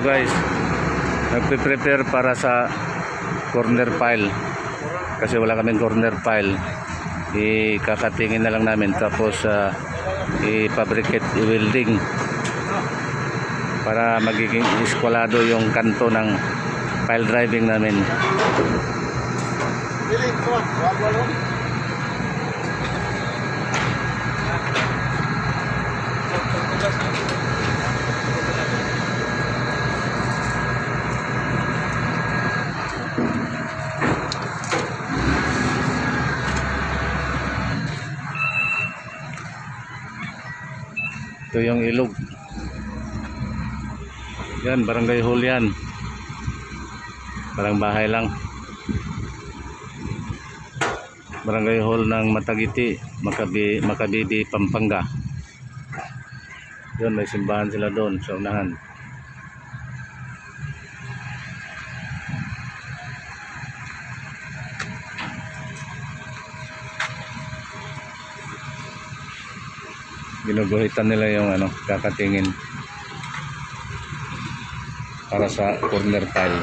guys, nagpe-prepare para sa corner pile kasi wala kaming corner pile. Ikakatingin na lang namin tapos i-fabricate, i-welding para magiging iskwalado yung kanto ng pile driving namin. Ito yung ilog. Yan, barangay hall yan. Parang bahay lang. Barangay hall ng Matagiti, Makabibi, Pampanga. Yun, may simbahan sila doon sa unahan. Ginuguhitan nila yung kakatingin para sa corner tile.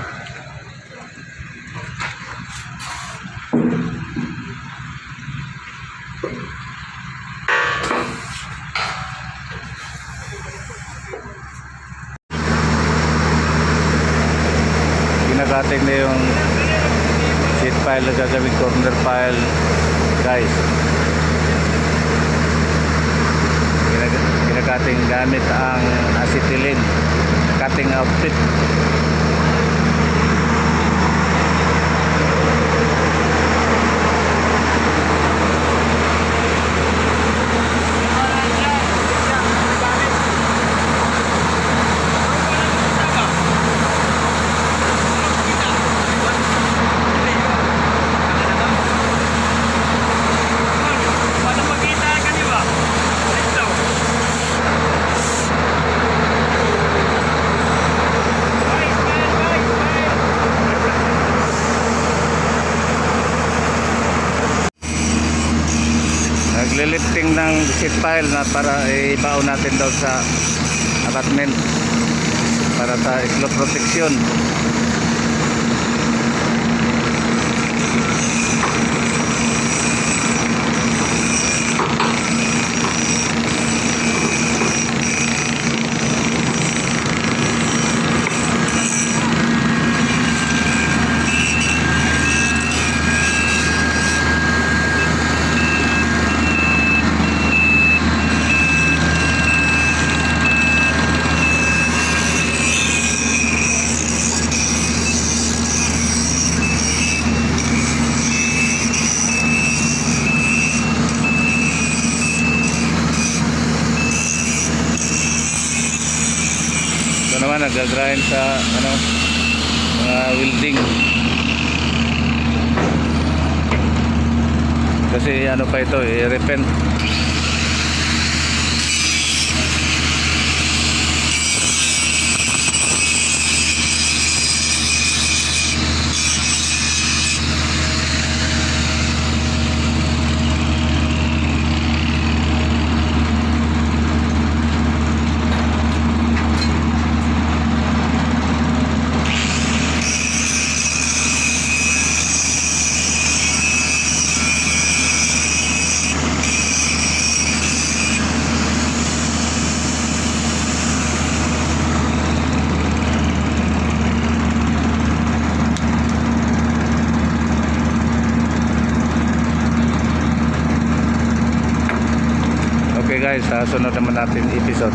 Ginagating na yung sheet pile na gagawing corner pile, guys. Kinakating gamit ang acetylene cutting outfit. Naglilifting ng sheet pile na para ibaon natin daw sa attachment para sa slope protection. Naman nag-grind sa mga welding kasi pa ito i-repent. Okay guys, sa sunod naman natin episode